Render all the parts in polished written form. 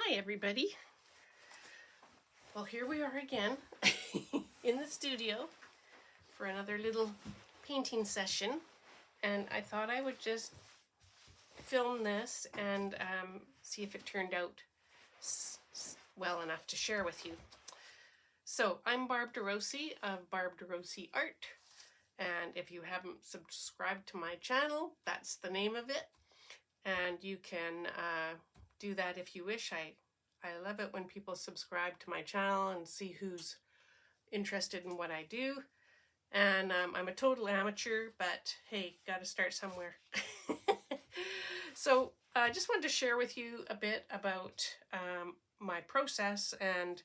Hi everybody. Well, here we are again in the studio for another little painting session, and I thought I would just film this and see if it turned out well enough to share with you. So I'm Barb DeRousie of Barb DeRousie Art, and if you haven't subscribed to my channel, that's the name of it, and you can do that if you wish. I love it when people subscribe to my channel and see who's interested in what I do. And I'm a total amateur, but hey, gotta start somewhere. So I just wanted to share with you a bit about my process, and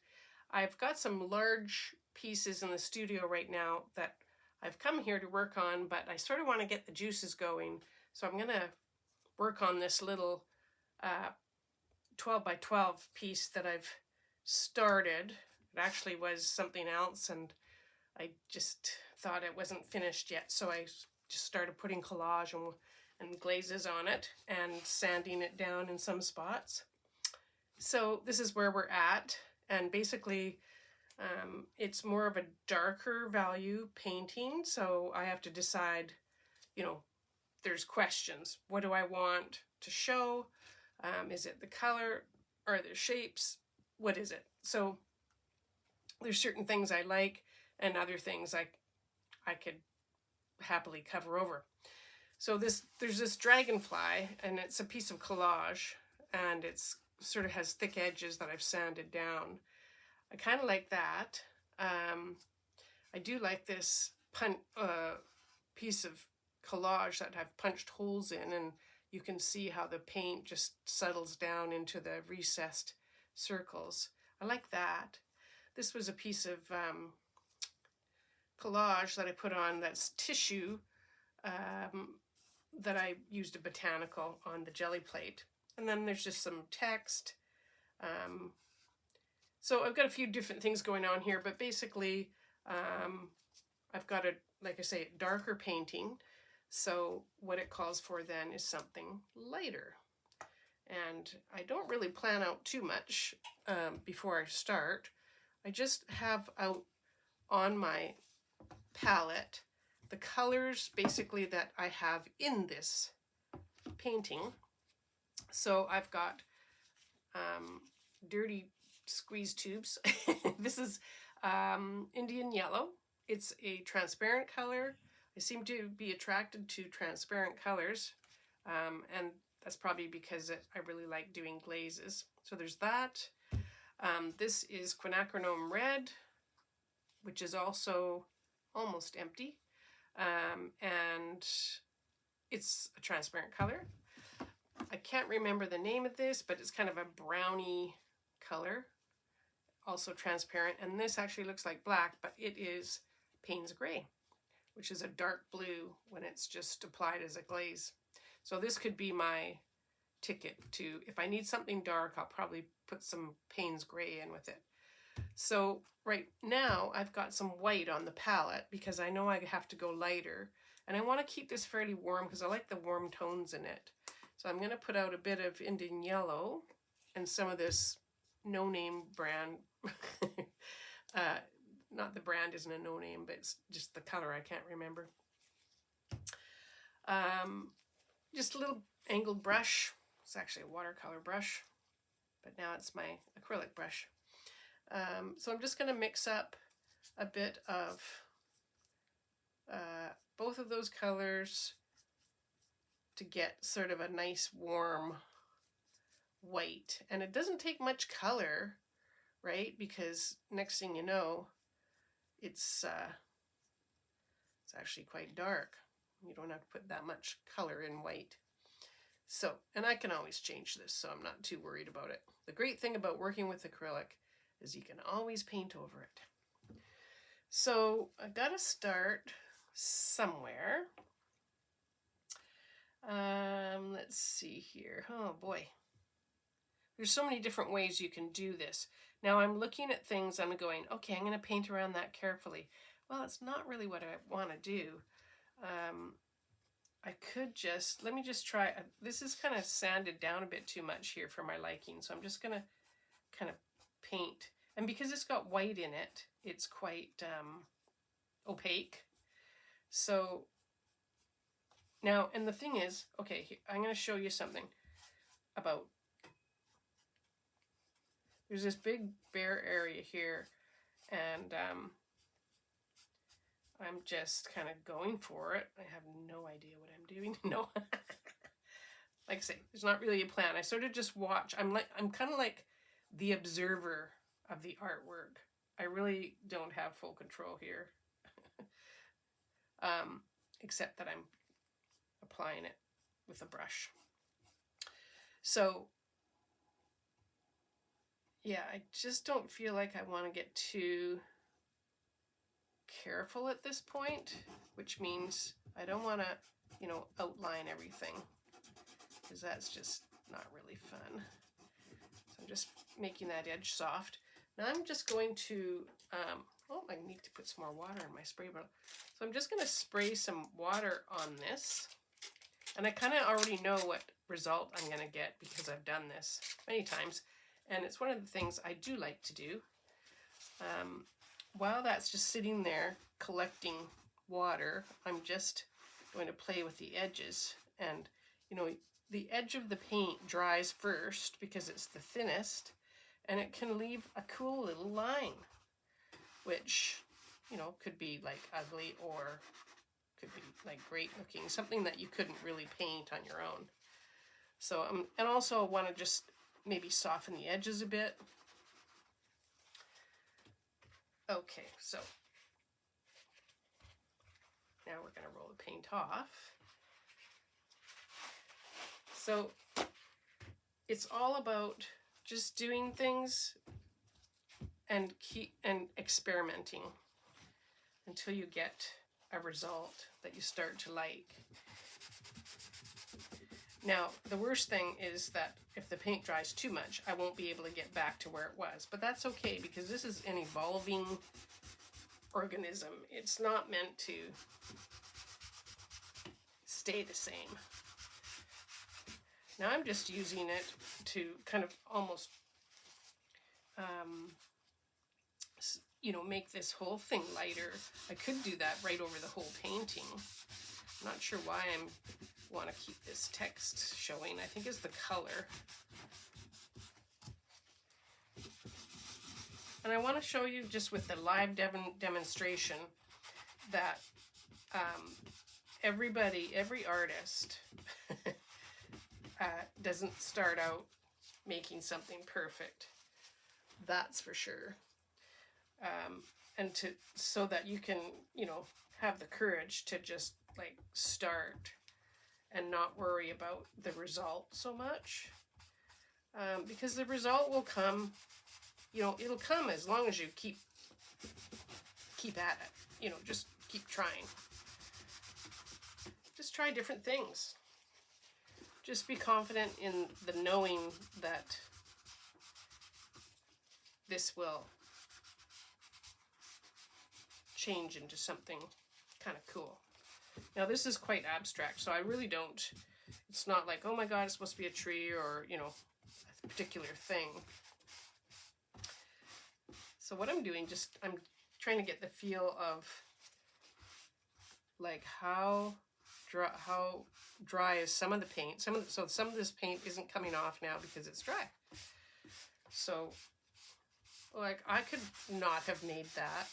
I've got some large pieces in the studio right now that I've come here to work on, but I sort of want to get the juices going. So I'm gonna work on this little 12 by 12 piece that I've started. It actually was something else, and I just thought it wasn't finished yet, so I just started putting collage and glazes on it and sanding it down in some spots. So this is where we're at, and basically it's more of a darker value painting, so I have to decide, there's questions. What do I want to show? Is it the color? Are there shapes? What is it? So there's certain things I like and other things I could happily cover over. So there's this dragonfly, and it's a piece of collage, and it's sort of has thick edges that I've sanded down. I kind of like that. I do like this piece of collage that I've punched holes in, and you can see how the paint just settles down into the recessed circles. I like that. This was a piece of collage that I put on that's tissue that I used a botanical on the jelly plate. And then there's just some text. So I've got a few different things going on here, but basically I've got like I say, darker painting. So what it calls for then is something lighter. And I don't really plan out too much before I start. I just have out on my palette the colors basically that I have in this painting. So I've got dirty squeeze tubes. This is Indian yellow. It's a transparent color. I seem to be attracted to transparent colors, and that's probably because I really like doing glazes. So there's that. This is quinacridone red, which is also almost empty, and it's a transparent color. I can't remember the name of this, but it's kind of a browny color, also transparent, and this actually looks like black, but it is Payne's Gray, which is a dark blue when it's just applied as a glaze. So this could be my ticket to, if I need something dark, I'll probably put some Payne's Gray in with it. So right now I've got some white on the palette because I know I have to go lighter, and I want to keep this fairly warm because I like the warm tones in it. So I'm going to put out a bit of Indian yellow and some of this no-name brand. Not the brand isn't a no-name, but it's just the color I can't remember. Just a little angled brush. It's actually a watercolor brush, but now it's my acrylic brush. So I'm just going to mix up a bit of both of those colors to get sort of a nice warm white. And it doesn't take much color, right? Because next thing you know, it's actually quite dark. You don't have to put that much color in white. So, and I can always change this, so I'm not too worried about it. The great thing about working with acrylic is you can always paint over it. So I gotta start somewhere. Let's see here. Oh boy. There's so many different ways you can do this. Now I'm looking at things, I'm going, okay, I'm gonna paint around that carefully. Well, it's not really what I want to do. I could let me just try. This is kind of sanded down a bit too much here for my liking, so I'm just gonna kind of paint. And because it's got white in it, it's quite opaque. So now, and the thing is, okay, I'm going to show you something about, there's this big bare area here, and I'm just kind of going for it. I have no idea what I'm doing. No. Like I say, there's not really a plan. I sort of just watch. I'm kind of like the observer of the artwork. I really don't have full control here. Except that I'm applying it with a brush. So yeah, I just don't feel like I want to get too careful at this point, which means I don't want to, you know, outline everything, because that's just not really fun. So I'm just making that edge soft. Now I'm just going to, oh, I need to put some more water in my spray bottle. So I'm just going to spray some water on this. And I kind of already know what result I'm going to get because I've done this many times. And it's one of the things I do like to do. While that's just sitting there collecting water, I'm just going to play with the edges. And, you know, the edge of the paint dries first because it's the thinnest, and it can leave a cool little line, which, you know, could be like ugly or could be like great looking, something that you couldn't really paint on your own. So, and also want to just maybe soften the edges a bit. Okay, so now we're going to roll the paint off. So it's all about just doing things and experimenting until you get a result that you start to like. Now, the worst thing is that if the paint dries too much, I won't be able to get back to where it was. But that's okay, because this is an evolving organism. It's not meant to stay the same. Now I'm just using it to kind of almost, you know, make this whole thing lighter. I could do that right over the whole painting. I'm not sure why I want to keep this text showing. I think it's the color. And I want to show you just with the live demonstration that every artist doesn't start out making something perfect. That's for sure. And so that you can, you know, have the courage to just like start and not worry about the result so much. Because the result will come, you know, it'll come as long as you keep at it. You know, just keep trying. Just try different things. Just be confident in the knowing that this will change into something kind of cool. Now this is quite abstract, so I really don't, it's not like, oh my god, it's supposed to be a tree or, you know, a particular thing. So what I'm doing, I'm trying to get the feel of like how dry is some of the paint. So some of this paint isn't coming off now because it's dry. So like I could not have made that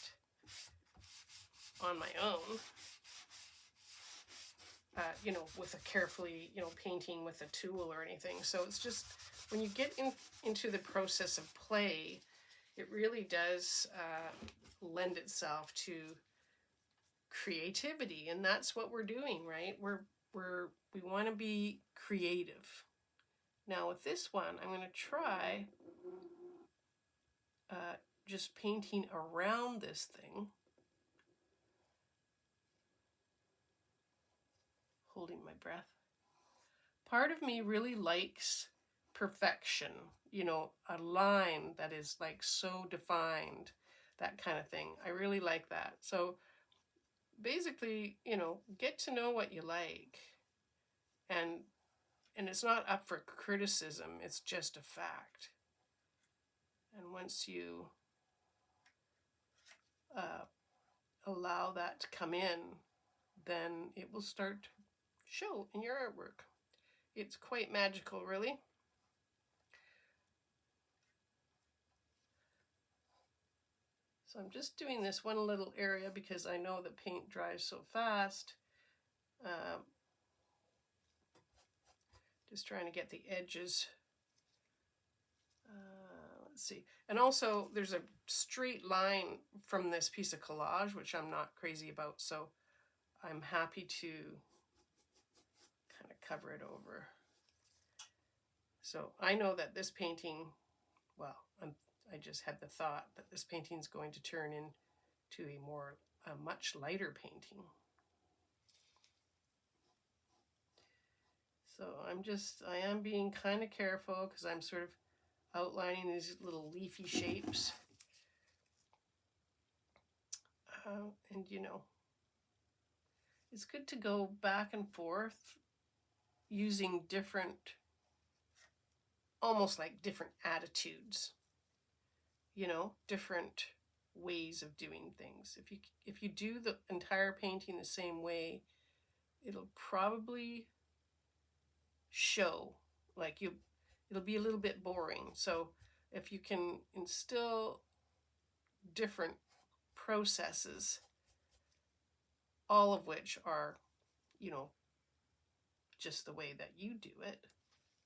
on my own, you know, with a carefully, you know, painting with a tool or anything. So it's just, when you get into the process of play, it really does lend itself to creativity, and that's what we're doing, right? We want to be creative. Now with this one, I'm going to try just painting around this thing, holding my breath. Part of me really likes perfection, you know, a line that is like so defined, that kind of thing. I really like that. So basically, you know, get to know what you like, and it's not up for criticism, it's just a fact. And once you allow that to come in, then it will start to show in your artwork. It's quite magical, really. So I'm just doing this one little area because I know the paint dries so fast. Just trying to get the edges. Let's see. And also there's a straight line from this piece of collage, which I'm not crazy about. So I'm happy to kind of cover it over. So I know that this painting, well, I just had the thought that this painting is going to turn into a much lighter painting. So I am being kind of careful because I'm sort of outlining these little leafy shapes. And you know, it's good to go back and forth using different, almost like different attitudes, you know, different ways of doing things. If you do the entire painting the same way, it'll probably show like it'll be a little bit boring. So if you can instill different processes, all of which are, you know, just the way that you do it,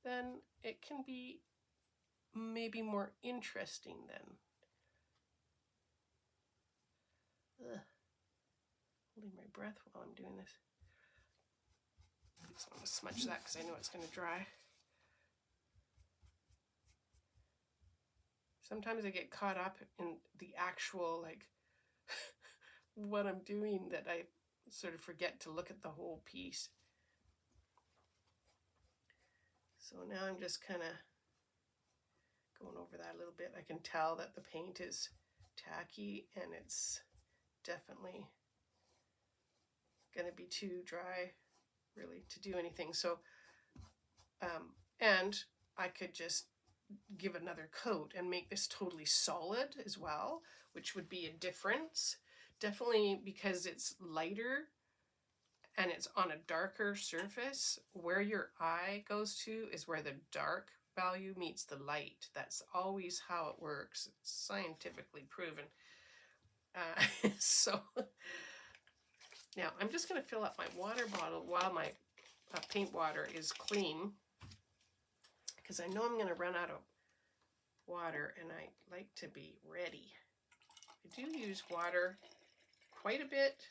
then it can be maybe more interesting then. Holding my breath while I'm doing this. I just want to smudge that because I know it's going to dry. Sometimes I get caught up in the actual, like, what I'm doing, that I sort of forget to look at the whole piece. So now I'm just kind of going over that a little bit. I can tell that the paint is tacky and it's definitely going to be too dry really to do anything. So, and I could just give another coat and make this totally solid as well, which would be a difference. Definitely because it's lighter and it's on a darker surface. Where your eye goes to is where the dark value meets the light. That's always how it works. It's scientifically proven. So now I'm just going to fill up my water bottle while my paint water is clean, because I know I'm going to run out of water and I like to be ready. I do use water quite a bit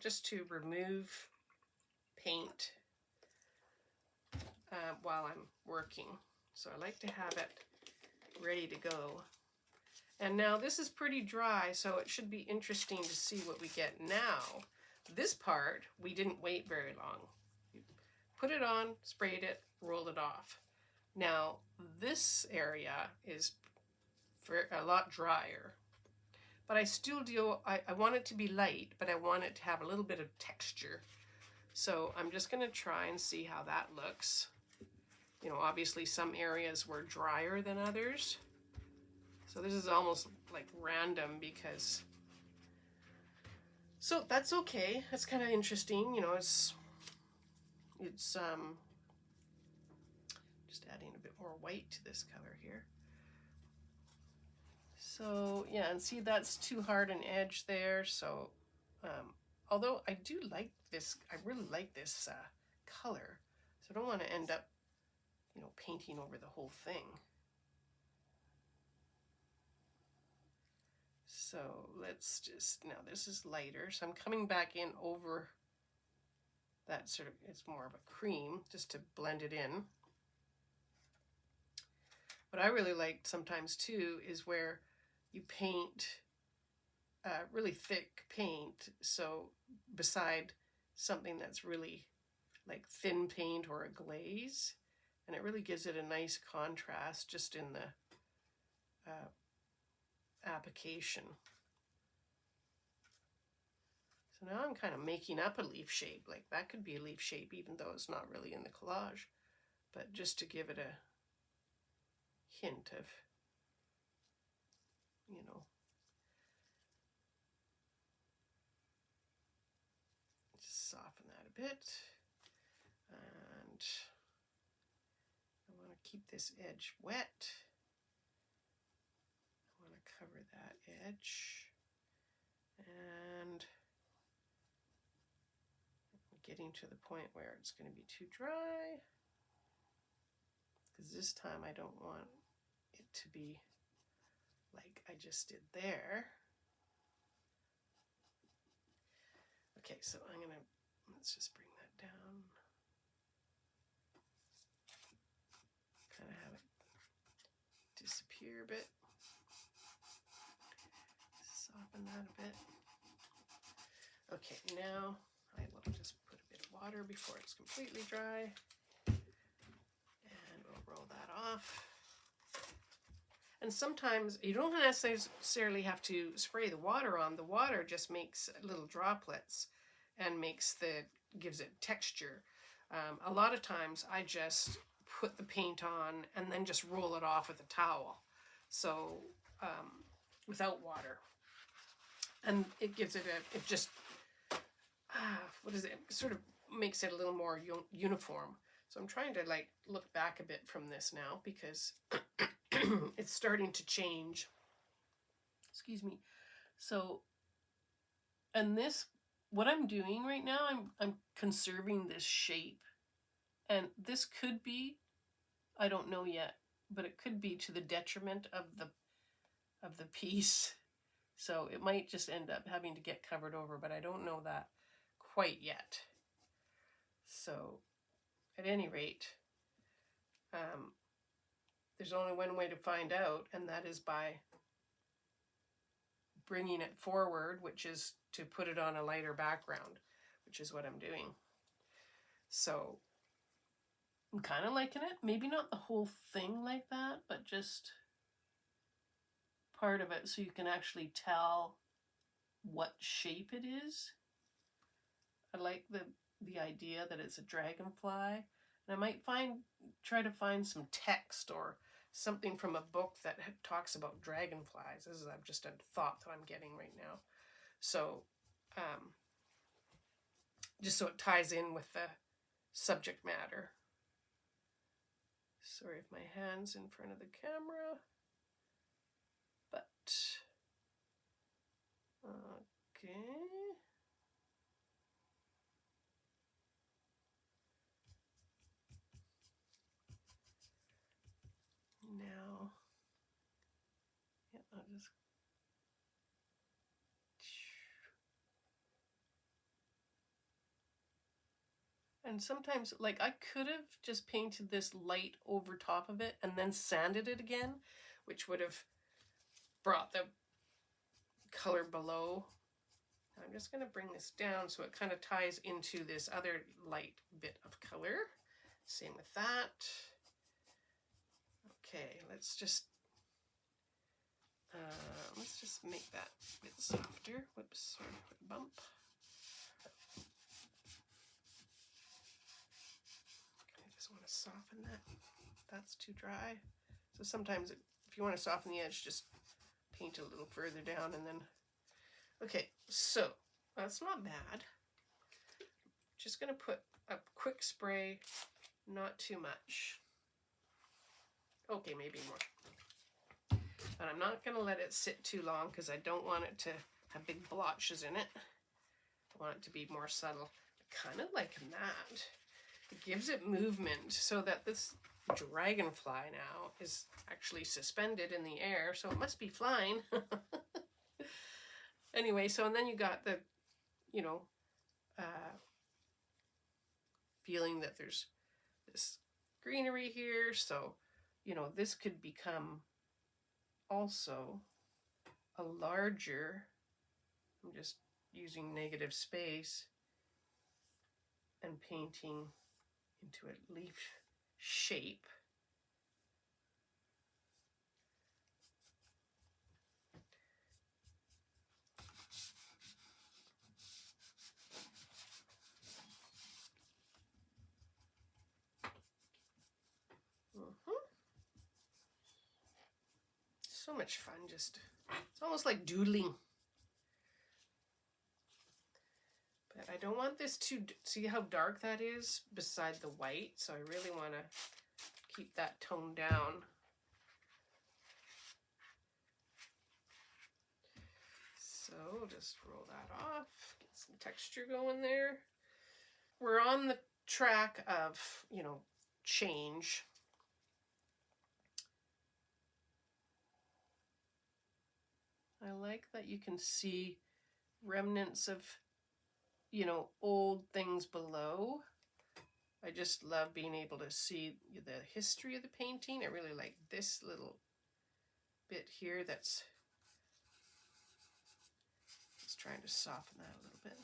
just to remove paint while I'm working. So I like to have it ready to go. And now this is pretty dry, so it should be interesting to see what we get now. This part, we didn't wait very long. Put it on, sprayed it, rolled it off. Now this area is a lot drier. But I still do, I want it to be light, but I want it to have a little bit of texture. So I'm just going to try and see how that looks. You know, obviously some areas were drier than others. So this is almost like random because, so that's okay. That's kind of interesting. You know, it's just adding a bit more white to this color here. So yeah, and see, that's too hard an edge there. So although I do like this, I really like this color. So I don't want to end up, you know, painting over the whole thing. So let's just, now this is lighter. So I'm coming back in over that sort of, it's more of a cream just to blend it in. What I really like sometimes too is where you paint really thick paint, so beside something that's really like thin paint or a glaze, and it really gives it a nice contrast just in the application. So now I'm kind of making up a leaf shape, like that could be a leaf shape even though it's not really in the collage, but just to give it a hint of you know, just soften that a bit. And I want to keep this edge wet. I want to cover that edge. And I'm getting to the point where it's going to be too dry, because this time I don't want it to be like I just did there. Okay, so let's just bring that down. Kind of have it disappear a bit. Soften that a bit. Okay, now I will just put a bit of water before it's completely dry. And we'll roll that off. And sometimes you don't necessarily have to spray the water on. The water just makes little droplets and gives it texture. A lot of times I just put the paint on and then just roll it off with a towel. So without water. And it gives it sort of makes it a little more uniform. So I'm trying to like look back a bit from this now, because it's starting to change. Excuse me. So, and this, what I'm doing right now, I'm conserving this shape. And this could be, I don't know yet, but it could be to the detriment of the piece. So it might just end up having to get covered over, but I don't know that quite yet. So at any rate, there's only one way to find out, and that is by bringing it forward, which is to put it on a lighter background, which is what I'm doing. So I'm kind of liking it. Maybe not the whole thing like that, but just part of it, so you can actually tell what shape it is. I like the idea that it's a dragonfly. And I might try to find some text or something from a book that talks about dragonflies. This is just a thought that I'm getting right now. So just so it ties in with the subject matter. Sorry if my hand's in front of the camera, but okay. Now, yeah, I'll just. And sometimes, like, I could have just painted this light over top of it and then sanded it again, which would have brought the color below. I'm just going to bring this down so it kind of ties into this other light bit of color. Same with that. Okay, let's just make that a bit softer. Whoops, sorry, bump. I just want to soften that. That's too dry. So sometimes if you want to soften the edge, just paint a little further down and then. Okay, so that's not bad. Just going to put a quick spray, not too much. Okay, maybe more. And I'm not going to let it sit too long because I don't want it to have big blotches in it. I want it to be more subtle. I kind of like that. It gives it movement so that this dragonfly now is actually suspended in the air, so it must be flying. Anyway, so and then you got the, feeling that there's this greenery here, so, this could become also a larger, I'm just using negative space and painting into a leaf shape. So much fun, just, it's almost like doodling. But I don't want this to, see how dark that is beside the white, so I really want to keep that toned down. So just roll that off, get some texture going there. We're on the track of, you know, change. I like that you can see remnants of, you know, old things below. I just love being able to see the history of the painting. I really like this little bit here that's just trying to soften that a little bit.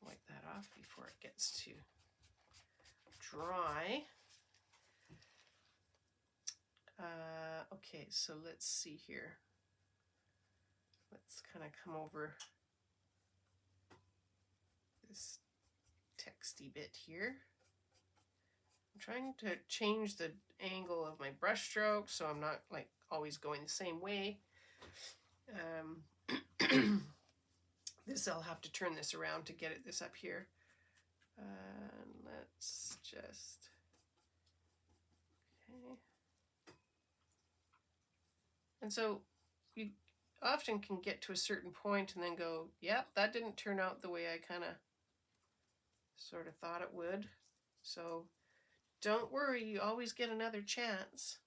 Wipe that off before it gets too dry. Okay, so let's see here. Let's kind of come over this texty bit here. I'm trying to change the angle of my brush stroke so I'm not like always going the same way. This, I'll have to turn this around to get this up here. Let's just, okay. And so you often can get to a certain point and then go, yep, that didn't turn out the way I kind of sort of thought it would. So don't worry, you always get another chance.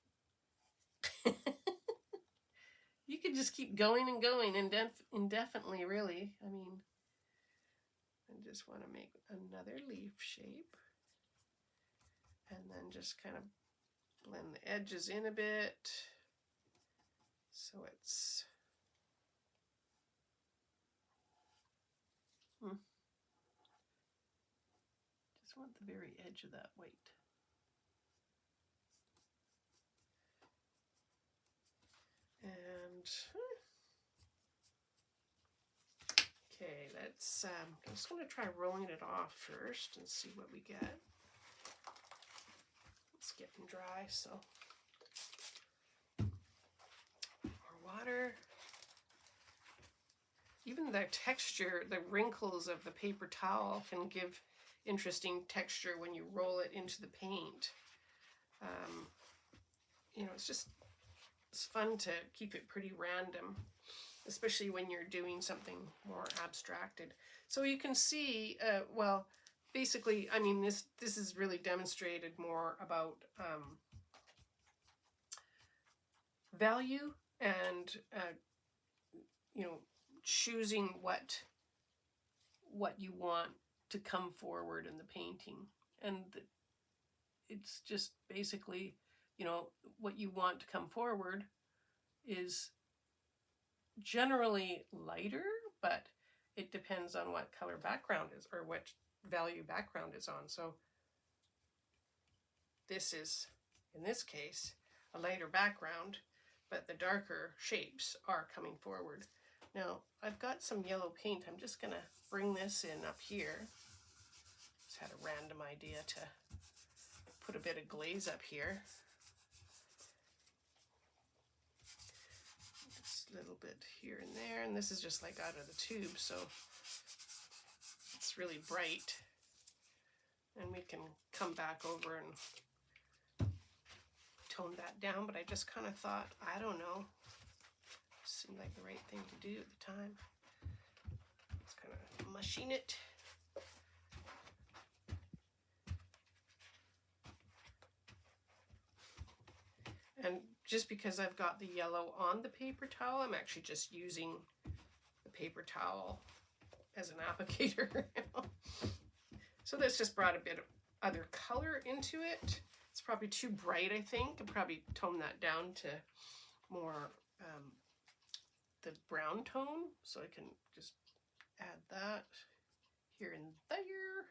You could just keep going and going indefinitely, really. I mean, I just want to make another leaf shape. And then just kind of blend the edges in a bit. So it's, just want the very edge of that white. And okay, let's, I'm just going to try rolling it off first and see what we get. It's getting dry, so more water. Even the texture, the wrinkles of the paper towel can give interesting texture when you roll it into the paint. You know, it's fun to keep it pretty random, especially when you're doing something more abstracted. So you can see, well, basically, I mean, this is really demonstrated more about value and, you know, choosing what you want to come forward in the painting. And it's just basically, you know, what you want to come forward is generally lighter, but it depends on what color background is or what value background is on. So this is, in this case, a lighter background, but the darker shapes are coming forward. Now, I've got some yellow paint. I'm just going to bring this in up here. Just had a random idea to put a bit of glaze up here. Just a little bit here and there. And this is just like out of the tube, so it's really bright. And we can come back over and tone that down, but I just kind of thought, I don't know, seemed like the right thing to do at the time. Just kind of mushing it. And just because I've got the yellow on the paper towel, I'm actually just using the paper towel as an applicator. So that's just brought a bit of other color into it. It's probably too bright, I think. I'll probably tone that down to more the brown tone. So I can just add that here and there.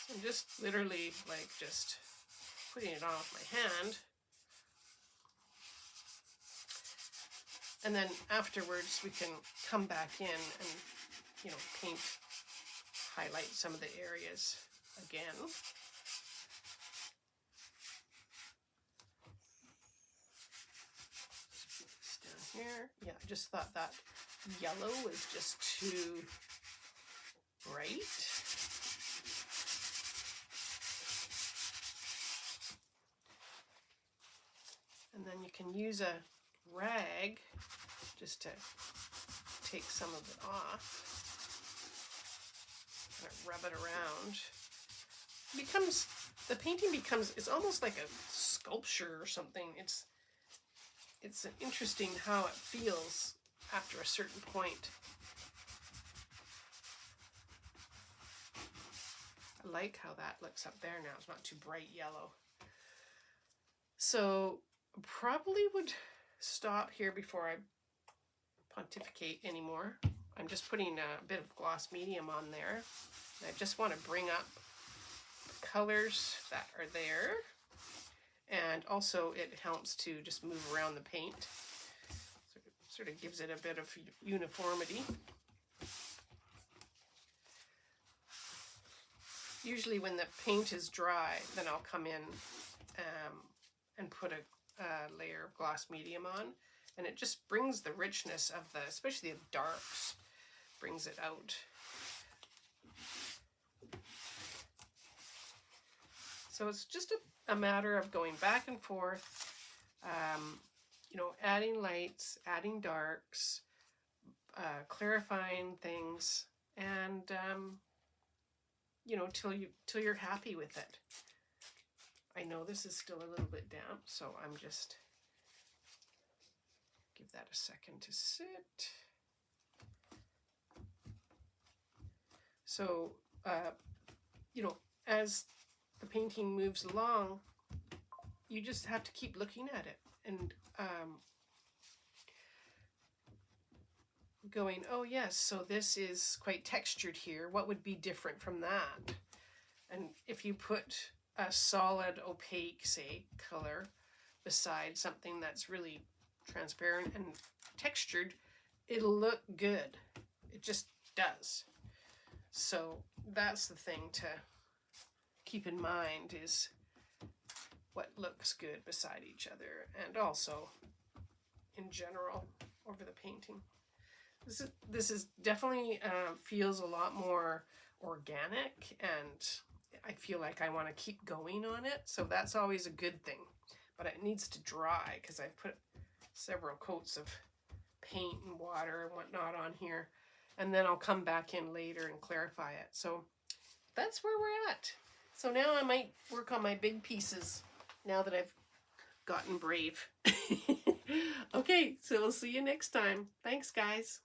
So I'm just literally like just putting it on with my hand. And then afterwards we can come back in and, you know, paint highlight some of the areas again. Down here, yeah, I just thought that yellow was just too bright. And then you can use a rag just to take some of it off. Rub it around. The painting becomes, it's almost like a sculpture or something. It's interesting how it feels after a certain point. I like how that looks up there now. It's not too bright yellow. So probably would stop here before I pontificate anymore. I'm just putting a bit of gloss medium on there. I just want to bring up the colors that are there. And also it helps to just move around the paint. So it sort of gives it a bit of uniformity. Usually when the paint is dry, then I'll come in and put a layer of gloss medium on. And it just brings the richness of the, especially the darks, brings it out. So it's just a matter of going back and forth, you know, adding lights, adding darks, clarifying things, and you know, till you're happy with it. I know this is still a little bit damp, so I'm just give that a second to sit. So, you know, as the painting moves along, you just have to keep looking at it and going, oh yes, so this is quite textured here. What would be different from that? And if you put a solid, opaque, say, color beside something that's really transparent and textured, it'll look good. It just does. So that's the thing to keep in mind, is what looks good beside each other, and also in general over the painting. This is definitely feels a lot more organic, and I feel like I want to keep going on it, so that's always a good thing. But it needs to dry because I've put several coats of paint and water and whatnot on here, and then I'll come back in later and clarify it. So that's where we're at. So now I might work on my big pieces now that I've gotten brave. Okay, so we'll see you next time. Thanks, guys.